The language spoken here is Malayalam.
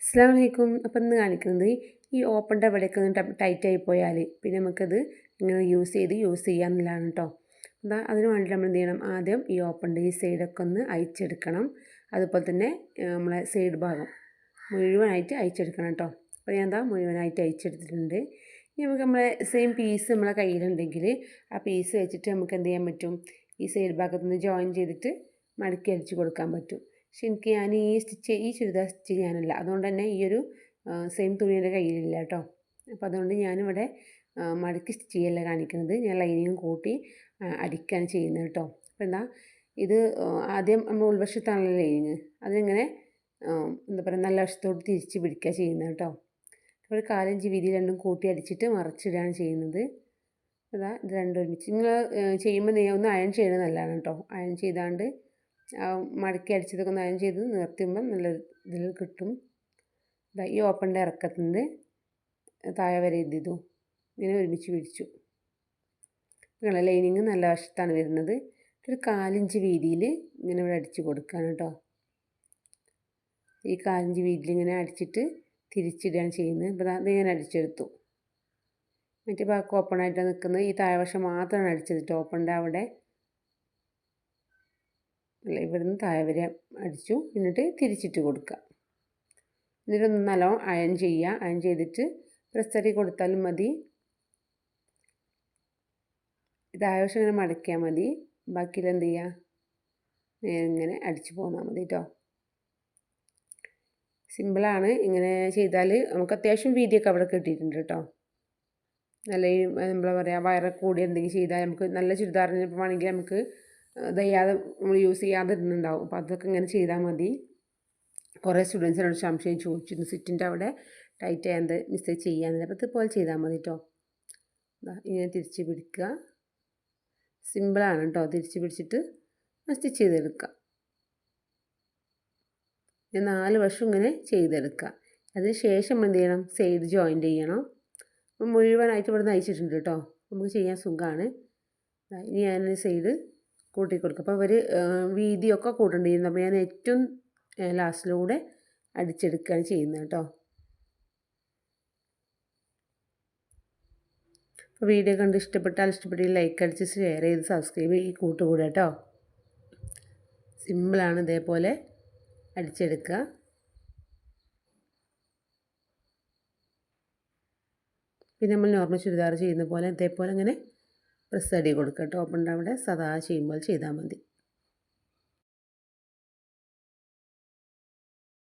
അസ്സലാമു അലൈക്കും. അപ്പം ഇന്ന് കാണിക്കുന്നത് ഈ ഓപ്പണിൻ്റെ അവിടെയൊക്കെ ഒന്ന് ടൈറ്റായി പോയാൽ പിന്നെ നമുക്കത് ഇങ്ങനെ യൂസ് ചെയ്യാമെന്നുള്ളതാണ് കേട്ടോ. അതിന് വേണ്ടിയിട്ട് നമ്മൾ എന്ത് ചെയ്യണം, ആദ്യം ഈ ഓപ്പണിൻ്റെ ഈ സൈഡൊക്കെ ഒന്ന് അയച്ചെടുക്കണം. അതുപോലെ തന്നെ നമ്മളെ സൈഡ് ഭാഗം മുഴുവനായിട്ട് അയച്ചെടുക്കണം കേട്ടോ. അപ്പോൾ ഞാൻ മുഴുവനായിട്ട് അയച്ചെടുത്തിട്ടുണ്ട്. ഇനി നമുക്ക് നമ്മളെ സെയിം പീസ് നമ്മളെ കയ്യിലുണ്ടെങ്കിൽ ആ പീസ് വെച്ചിട്ട് നമുക്ക് എന്ത് ചെയ്യാൻ പറ്റും, ഈ സൈഡ് ഭാഗത്തുനിന്ന് ജോയിൻ ചെയ്തിട്ട് മടക്കി അടിച്ച് കൊടുക്കാൻ പറ്റും. പക്ഷെ ഞാൻ ഈ ചുരിദാർ സ്റ്റിച്ച് ചെയ്യാനില്ല, അതുകൊണ്ട് തന്നെ ഈ ഒരു സെയിം തുണി എൻ്റെ കയ്യിലില്ല കേട്ടോ. അപ്പോൾ അതുകൊണ്ട് ഞാനിവിടെ മടക്കി സ്റ്റിച്ച് ചെയ്യല്ല കാണിക്കുന്നത്, ഞാൻ ലൈനിങ്ങും കൂട്ടി അടിക്കുകയാണ് ചെയ്യുന്നത് കേട്ടോ. അപ്പോൾ ഇത് ആദ്യം നമ്മൾ ഉൾവശത്താണല്ലോ ലൈനിങ്, അതിനിങ്ങനെ എന്താ പറയുക, നല്ല വശത്തോട്ട് തിരിച്ച് പിടിക്കുക ചെയ്യുന്നത് കേട്ടോ. ഒരു 4 ഇഞ്ച് വീതി രണ്ടും കൂട്ടി അടിച്ചിട്ട് മറിച്ചിടുകയാണ് ചെയ്യുന്നത്. ഇത് രണ്ടും ഒരുമിച്ച് നിങ്ങൾ ചെയ്യുമ്പോൾ ഒന്ന് അയൺ ചെയ്യണത് നല്ലതാണ് കേട്ടോ. അയൺ ചെയ്താണ്ട് മടക്കി അടിച്ചതൊക്കെ ഒന്ന് അയൺ ചെയ്ത് നിർത്തുമ്പം നല്ല ഇതിൽ കിട്ടും. ഈ ഓപ്പണിൻ്റെ ഇറക്കത്തിൻ്റെ താഴെ വരെ ഇതിതു ഇങ്ങനെ ഒരുമിച്ച് പിടിച്ചു. നിങ്ങളെ ലൈനിങ് നല്ല വശത്താണ് വരുന്നത്. ഒരു 4 ഇഞ്ച് വീതിയിൽ ഇങ്ങനെ ഇവിടെ അടിച്ച് കൊടുക്കുകയാണ് കേട്ടോ. ഈ 4 ഇഞ്ച് വീതിയിൽ ഇങ്ങനെ അടിച്ചിട്ട് തിരിച്ചിടുകയാണ് ചെയ്യുന്നത്. അപ്പോൾ അതിങ്ങനെ അടിച്ചെടുത്തു. മറ്റേ ഭാഗം ഓപ്പണായിട്ടാണ് നിൽക്കുന്നത്, ഈ താഴെവശം മാത്രമാണ് അടിച്ചത് കേട്ടോ. ഓപ്പണിൻ്റെ അവിടെ അല്ല, ഇവിടുന്ന് താഴെ വരെ അടിച്ചു, എന്നിട്ട് തിരിച്ചിട്ട് കൊടുക്കുക. എന്നിട്ടൊന്ന് നല്ലോണം അയൺ ചെയ്യുക. അയൺ ചെയ്തിട്ട് പ്രസ് കൊടുത്താലും മതി. താഴെവശം ഇങ്ങനെ മടക്കിയാൽ മതി. ബാക്കിയിൽ എന്ത് ചെയ്യുക, ഇങ്ങനെ അടിച്ചു പോന്നാൽ മതി കേട്ടോ. സിമ്പിളാണ്. ഇങ്ങനെ ചെയ്താൽ നമുക്ക് അത്യാവശ്യം വീതിയൊക്കെ അവിടെ കിട്ടിയിട്ടുണ്ട് കേട്ടോ. നല്ല എന്താ പറയുക, വയറൊക്കെ കൂടി എന്തെങ്കിലും ചെയ്താൽ നമുക്ക് നല്ല ചുരിദാറിന് വേണമെങ്കിൽ നമുക്ക് ദയ്യാതെ നമ്മൾ യൂസ് ചെയ്യാതെ ഇരുന്നുണ്ടാവും. അപ്പോൾ അതൊക്കെ ഇങ്ങനെ ചെയ്താൽ മതി. കുറേ സ്റ്റുഡൻസിനോട് സംശയം ചോദിച്ചിരുന്നു, സിറ്റിൻ്റെ അവിടെ ടൈറ്റ് ചെയ്യാൻ മിസ്റ്റേക്ക് ചെയ്യാനില്ല. അപ്പോൾ ഇതുപോലെ ചെയ്താൽ മതി കേട്ടോ. ഇങ്ങനെ തിരിച്ച് പിടിക്കുക. സിമ്പിളാണ് കേട്ടോ. തിരിച്ച് പിടിച്ചിട്ട് സ്റ്റിച്ച് ചെയ്തെടുക്കുക. 4 വശം ഇങ്ങനെ ചെയ്തെടുക്കുക. അതിന് ശേഷം നമ്മൾ എന്ത് ചെയ്യണം, സൈഡ് ജോയിൻ്റ് ചെയ്യണം. അപ്പം മുഴുവനായിട്ട് ഇവിടെ നയിച്ചിട്ടുണ്ട് കേട്ടോ. നമുക്ക് ചെയ്യാൻ സുഖമാണ്. ഇനി ഞാൻ സൈഡ് കൂട്ടി കൊടുക്കുക. അപ്പോൾ അവർ വീതിയൊക്കെ കൂട്ടേണ്ടിയിരുന്നു. അപ്പോൾ ഞാൻ ഏറ്റവും ലാസ്റ്റിലൂടെ അടിച്ചെടുക്കുകയാണ് ചെയ്യുന്നത് കേട്ടോ. അപ്പോൾ വീഡിയോ കണ്ട് ഇഷ്ടപ്പെട്ടില്ല ലൈക്ക് അടിച്ച് ഷെയർ ചെയ്ത് സബ്സ്ക്രൈബ് ചെയ്ത് കൂട്ടുകൂടുക കേട്ടോ. സിമ്പിളാണ്. ഇതേപോലെ അടിച്ചെടുക്കുക. പിന്നെ നമ്മൾ നോർമൽ ചുരിദാർ ചെയ്യുന്ന പോലെ ഇതേപോലെ ഇങ്ങനെ പ്രസ് അടി കൊടുക്കുക കേട്ടോ. ഓപ്പണിൻ്റെ അവിടെ സദാ ചെയ്യുമ്പോൾ ചെയ്താൽ മതി.